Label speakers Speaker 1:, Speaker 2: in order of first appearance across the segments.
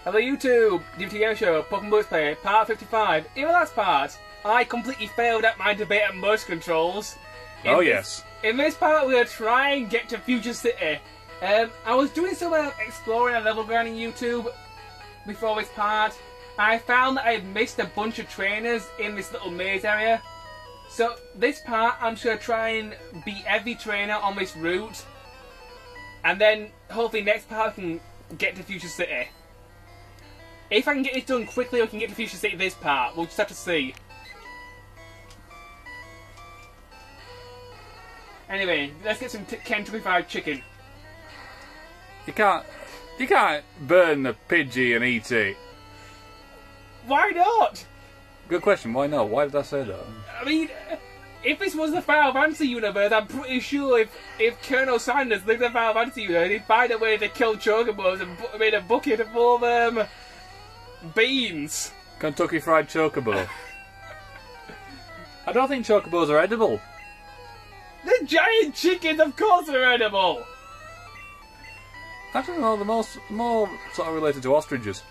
Speaker 1: Hello YouTube, Dbtgamer Show, Pokemon Books Player, part 55. In the last part, I completely failed at my debate at motion controls.
Speaker 2: Yes.
Speaker 1: In this part, we're going to try and get to Future City. I was doing some exploring and level grinding YouTube before this part. I found that I had missed a bunch of trainers in this little maze area. So this part, I'm just going to try and beat every trainer on this route. And then, hopefully next part, I can get to Future City. If I can get this done quickly, I can get to Future City this part. We'll just have to see. Anyway, let's get some Kentucky Fried Chicken.
Speaker 2: You can't burn the Pidgey and eat it.
Speaker 1: Why not?
Speaker 2: Good question. Why not? Why did I say that?
Speaker 1: I mean, if this was the Final Fantasy universe, I'm pretty sure if Colonel Sanders lived in the Final Fantasy universe, he'd find a way to kill Chocobos and put them in a bucket full of beans.
Speaker 2: Kentucky Fried Chocobo. I don't think Chocobos are edible.
Speaker 1: The giant chickens, of course, are edible.
Speaker 2: I don't know. They're more sort of related to ostriches.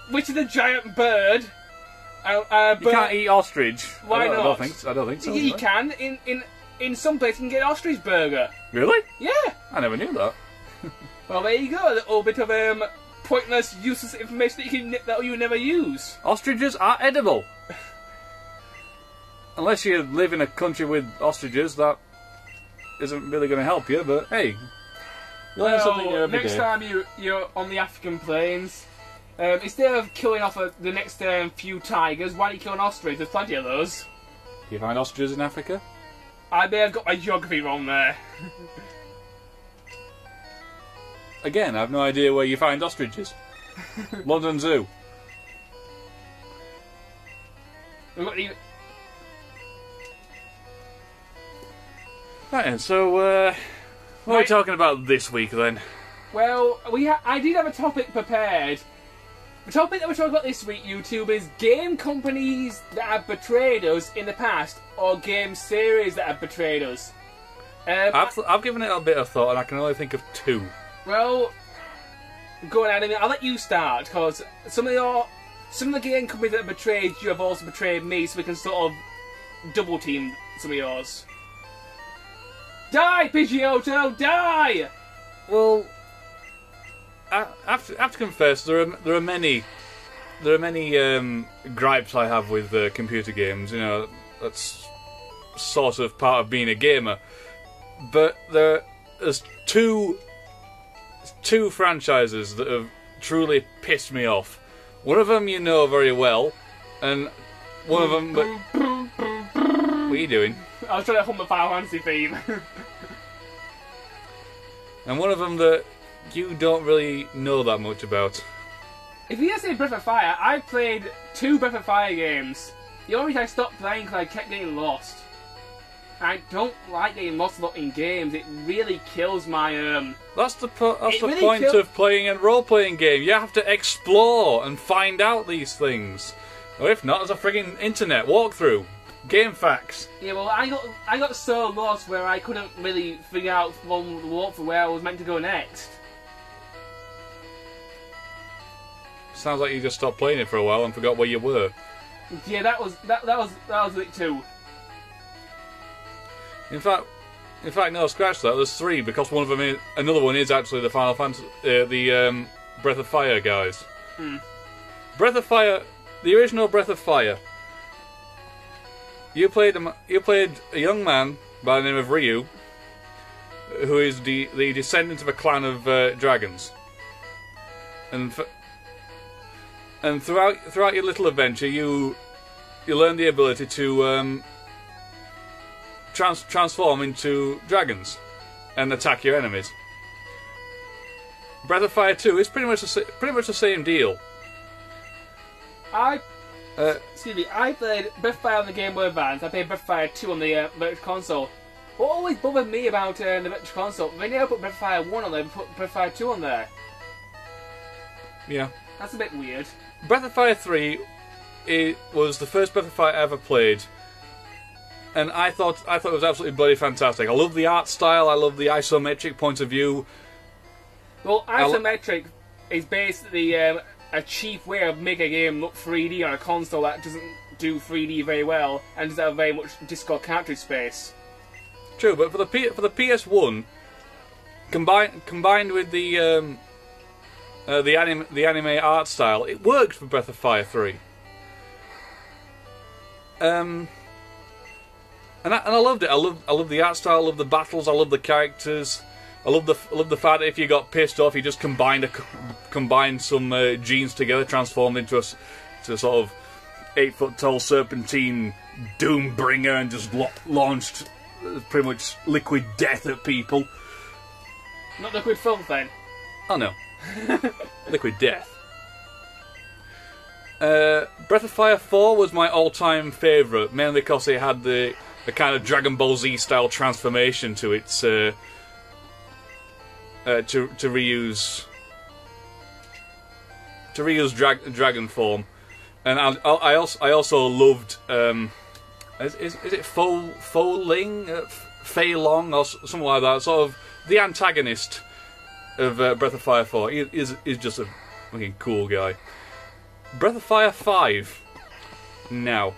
Speaker 1: Which is a giant bird.
Speaker 2: You can't eat ostrich.
Speaker 1: Why not?
Speaker 2: I don't think so.
Speaker 1: You can. In some places, you can get an ostrich burger.
Speaker 2: Really?
Speaker 1: Yeah.
Speaker 2: I never knew that.
Speaker 1: Well, there you go. A little bit of pointless, useless information that you never use.
Speaker 2: Ostriches are edible. Unless you live in a country with ostriches, that isn't really going to help you. But hey, you learn something new every
Speaker 1: next
Speaker 2: day.
Speaker 1: time you're on the African plains, instead of killing off the next few tigers, why don't you kill an ostrich? There's plenty of those.
Speaker 2: Do you find ostriches in Africa?
Speaker 1: I may have got my geography wrong there.
Speaker 2: Again, I have no idea where you find ostriches. London Zoo. Right, and so what are we talking about this week then?
Speaker 1: Well, I did have a topic prepared. The topic that we're talking about this week, YouTube, is game companies that have betrayed us in the past, or game series that have betrayed us.
Speaker 2: I've given it a bit of thought, and I can only think of two.
Speaker 1: Well, go on, Adam. I'll let you start, because some of the game companies that have betrayed you have also betrayed me, so we can sort of double team some of yours. Die, Pidgeotto, die!
Speaker 2: Well, I have to confess, there are many gripes I have with computer games. You know, that's sort of part of being a gamer. But there's two franchises that have truly pissed me off. One of them you know very well, and one of them. But what are you doing?
Speaker 1: I was trying to hum the Final Fantasy theme.
Speaker 2: And one of them that you don't really know that much about.
Speaker 1: If you say Breath of Fire, I played 2 Breath of Fire games. The only reason I stopped playing because I kept getting lost. I don't like getting lost a lot in games. It really kills my
Speaker 2: That's the point of playing a role-playing game. You have to explore and find out these things. Or if not, there's a frigging internet walkthrough. Game facts.
Speaker 1: Yeah, well, I got so lost where I couldn't really figure out one walkthrough where I was meant to go next.
Speaker 2: Sounds like you just stopped playing it for a while and forgot where you were.
Speaker 1: Yeah, that was it too.
Speaker 2: In fact, no, scratch that. There's 3 because one of them another one is actually the Final Fantasy, the Breath of Fire guys. Breath of Fire, the original Breath of Fire. You played a young man by the name of Ryu, who is the descendant of a clan of dragons, and throughout your little adventure, you learn the ability to transform into dragons and attack your enemies. Breath of Fire 2 is pretty much the same deal.
Speaker 1: Excuse me, I played Breath of Fire on the Game Boy Advance. I played Breath of Fire 2 on the Virtual Console. What always bothered me about the Virtual Console, they never put Breath of Fire 1 on there, they put Breath of Fire 2 on there.
Speaker 2: Yeah.
Speaker 1: That's a bit weird.
Speaker 2: Breath of Fire 3 was the first Breath of Fire I ever played, and I thought it was absolutely bloody fantastic. I love the art style, I love the isometric point of view.
Speaker 1: Well, isometric is basically a cheap way of making a game look 3D on a console that doesn't do 3D very well and doesn't have very much Discord cartridge space.
Speaker 2: True, but for the PS1, combined with the anime art style, it worked for Breath of Fire 3. And I loved it. I love the art style. I love the battles. I love the characters. I love the fact that if you got pissed off, you just combined some genes together, transformed into a sort of 8-foot-tall serpentine doombringer, and just launched pretty much liquid death at people.
Speaker 1: Not liquid filth, then.
Speaker 2: Oh no, liquid death. Breath of Fire 4 was my all-time favourite, mainly because it had the kind of Dragon Ball Z style transformation to its to reuse dragon form, and I also loved is it Fo Ling, Fei Long or something like that, sort of the antagonist of Breath of Fire 4. He is just a fucking cool guy. Breath of Fire 5. Now,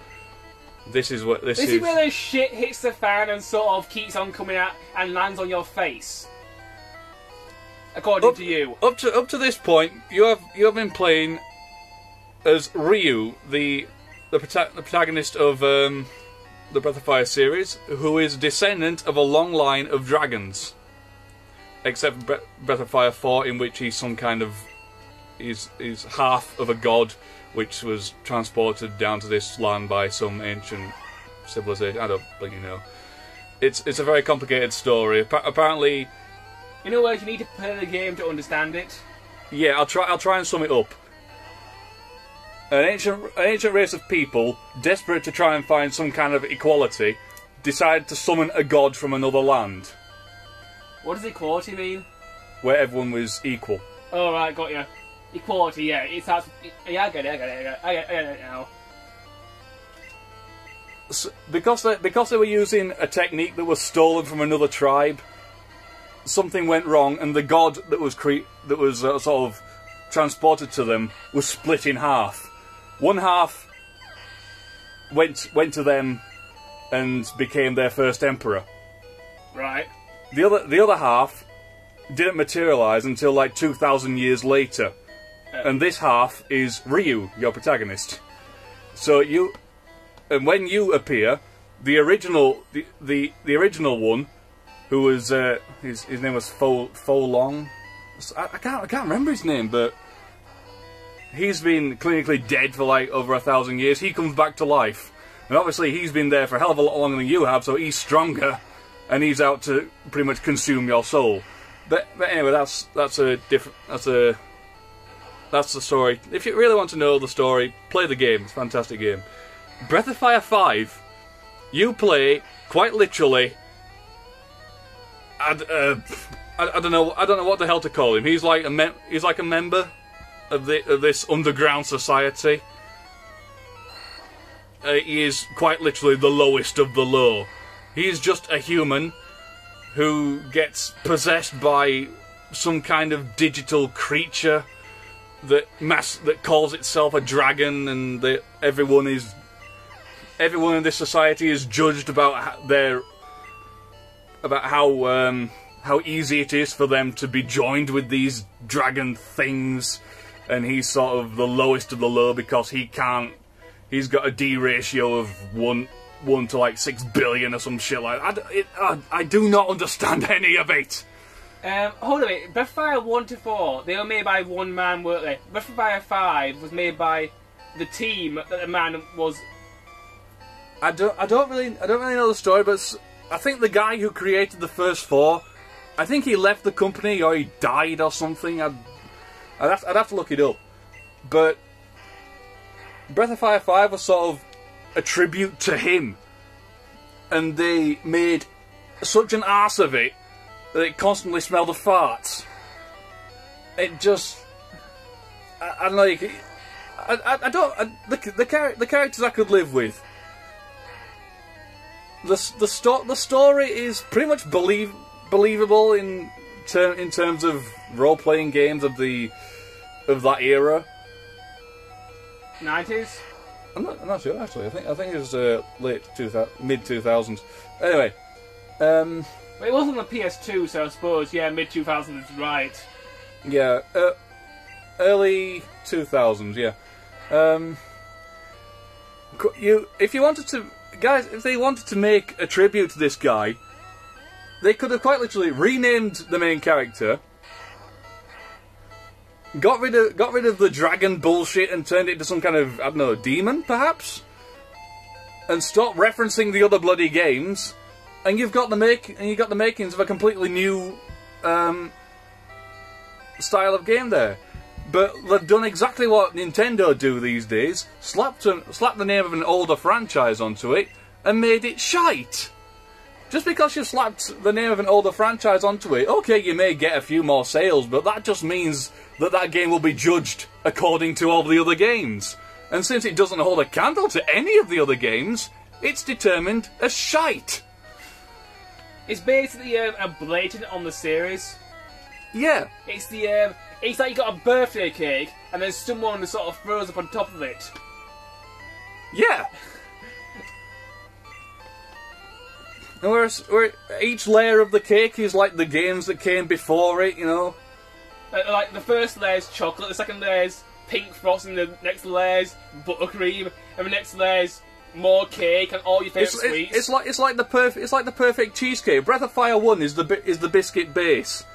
Speaker 2: this is what this is.
Speaker 1: This is where the shit hits the fan and sort of keeps on coming out and lands on your face. According to you.
Speaker 2: Up to this point, you have been playing as Ryu, the protagonist of the Breath of Fire series, who is descendant of a long line of dragons. Except for Breath of Fire 4, in which he's some kind of he's half of a god, which was transported down to this land by some ancient civilization. I don't really know. It's a very complicated story. Apparently,
Speaker 1: in other words, you need to play the game to understand it.
Speaker 2: Yeah, I'll try and sum it up. An ancient race of people, desperate to try and find some kind of equality, decided to summon a god from another land.
Speaker 1: What does equality mean?
Speaker 2: Where everyone was equal.
Speaker 1: Oh right, got you. Equality, yeah. Yeah, I get it now.
Speaker 2: So, because they were using a technique that was stolen from another tribe, something went wrong, and the god that was sort of transported to them was split in half. One half went to them and became their first emperor.
Speaker 1: Right.
Speaker 2: The other half didn't materialise until like 2,000 years later, and this half is Ryu, your protagonist. So when you appear, the original one, who was his name was Fo Long. I can't remember his name, but he's been clinically dead for like over 1,000 years. He comes back to life, and obviously he's been there for a hell of a lot longer than you have, so he's stronger, and he's out to pretty much consume your soul. But anyway, that's the story. If you really want to know the story, play the game. It's a fantastic game. Breath of Fire 5, you play quite literally. I don't know what the hell to call him. He's like a member of this underground society. He is quite literally the lowest of the low. He is just a human who gets possessed by some kind of digital creature that calls itself a dragon, and that everyone in this society is judged about how easy it is for them to be joined with these dragon things, and he's sort of the lowest of the low because he can't. He's got a D ratio of 1 to like 6 billion or some shit like that. I do not understand any of it.
Speaker 1: Hold on a minute. Breath of Fire 1 to 4, they were made by one man, weren't they? Breath of Fire 5 was made by the team that the man was.
Speaker 2: I don't really know the story, but I think the guy who created the first 4, I think he left the company or he died or something. I'd have to look it up. But Breath of Fire 5 was sort of a tribute to him, and they made such an arse of it that it constantly smelled of farts. It just, I don't know. The characters I could live with. The story is pretty much believable in terms of role-playing games of the of that era.
Speaker 1: 90s?
Speaker 2: I'm not sure actually. I think it was mid 2000s. Anyway,
Speaker 1: Well, it wasn't the PS2, so I suppose mid 2000s is right.
Speaker 2: Yeah, early 2000s. Yeah. If you wanted to, guys, if they wanted to make a tribute to this guy, they could have quite literally renamed the main character, got rid of the dragon bullshit and turned it into some kind of, I don't know, demon perhaps, and stopped referencing the other bloody games, and you've got the makings of a completely new style of game there. But they've done exactly what Nintendo do these days, slapped the name of an older franchise onto it, and made it shite. Just because you've slapped the name of an older franchise onto it, okay, you may get a few more sales, but that just means that that game will be judged according to all the other games. And since it doesn't hold a candle to any of the other games, it's determined as shite.
Speaker 1: It's basically a blatant on the series.
Speaker 2: Yeah.
Speaker 1: It's like you got a birthday cake, and then someone sort of throws up on top of it.
Speaker 2: Yeah. And whereas each layer of the cake is like the games that came before it, you know.
Speaker 1: Like the first layer is chocolate, the second layer is pink frosting, the next layer is buttercream, and the next layer is more cake and all your favourite sweets.
Speaker 2: It's like the perfect cheesecake. Breath of Fire 1 is the biscuit base.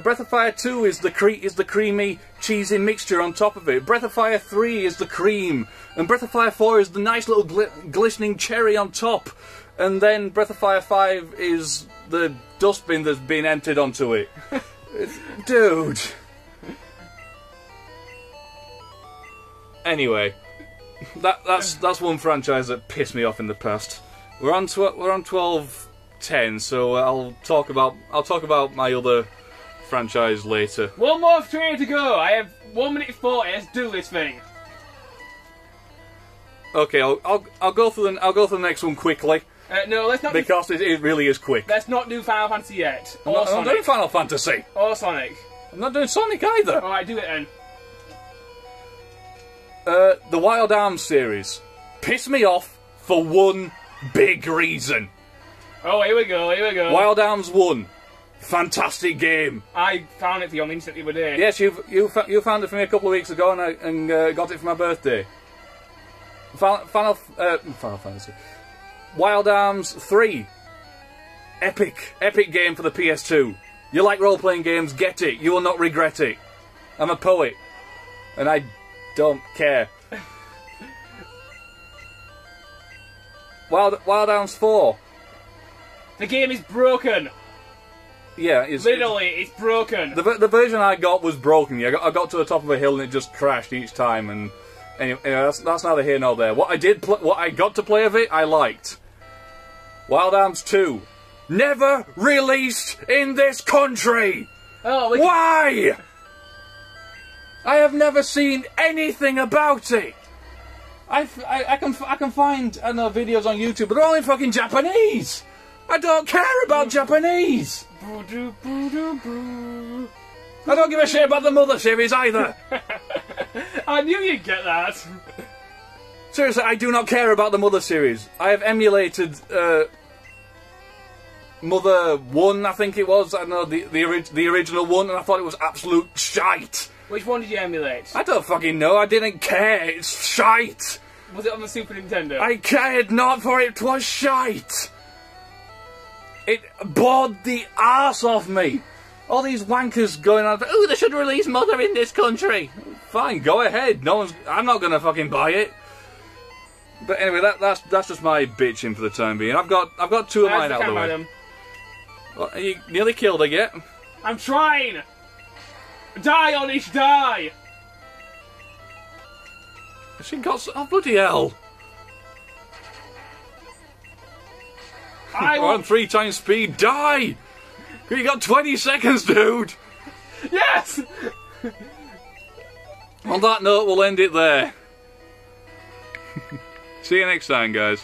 Speaker 2: Breath of Fire 2 is the creamy, cheesy mixture on top of it. Breath of Fire 3 is the cream. And Breath of Fire 4 is the nice little glistening cherry on top. And then Breath of Fire 5 is the dustbin that's been emptied onto it. Dude. Anyway, that's one franchise that pissed me off in the past. We're on 12:10, so I'll talk about my other franchise later.
Speaker 1: One more train to go. I have 1 minute 40. Let's do this thing.
Speaker 2: Okay, I'll go through the next one quickly.
Speaker 1: No, let's not.
Speaker 2: Because it really is quick.
Speaker 1: Let's not do Final Fantasy yet.
Speaker 2: I'm not doing Final Fantasy.
Speaker 1: Or Sonic.
Speaker 2: I'm not doing Sonic either.
Speaker 1: All right, do it then.
Speaker 2: The Wild Arms series pissed me off for one big reason.
Speaker 1: Oh, here we go.
Speaker 2: Wild Arms 1. Fantastic game.
Speaker 1: I found it for you on the internet the other day.
Speaker 2: Yes, you found it for me a couple of weeks ago, and got it for my birthday. Final Fantasy. Wild Arms 3. Epic game for the PS2. You like role-playing games? Get it. You will not regret it. I'm a poet, and I don't care. Wild Arms 4.
Speaker 1: The game is broken.
Speaker 2: Yeah,
Speaker 1: it's broken.
Speaker 2: The version I got was broken. I got to the top of a hill and it just crashed each time. And anyway, that's neither here nor there. What I got to play of it, I liked. Wild Arms 2, never released in this country.
Speaker 1: Oh,
Speaker 2: why? I have never seen anything about it. I can find, I don't know, videos on YouTube, but they're all in fucking Japanese. I don't care about Japanese. I don't give a shit about the Mother series either.
Speaker 1: I knew you'd get that.
Speaker 2: Seriously, I do not care about the Mother series. I have emulated Mother 1, I think it was. I don't know, the original one, and I thought it was absolute shite.
Speaker 1: Which one did you emulate?
Speaker 2: I don't fucking know. I didn't care. It's shite.
Speaker 1: Was it on the Super Nintendo?
Speaker 2: I cared not, for it was shite. It bored the arse off me. All these wankers going on, oh, they should release Mother in this country. Fine, go ahead. I'm not gonna fucking buy it. But anyway, that's just my bitching for the time being. I've got two of mine out of the way. Well, are you nearly killed her yet?
Speaker 1: I'm trying. Die, Onish, die.
Speaker 2: She got, oh bloody hell. We're on 3 times speed. Die! You got 20 seconds, dude!
Speaker 1: Yes!
Speaker 2: On that note, we'll end it there. See you next time, guys.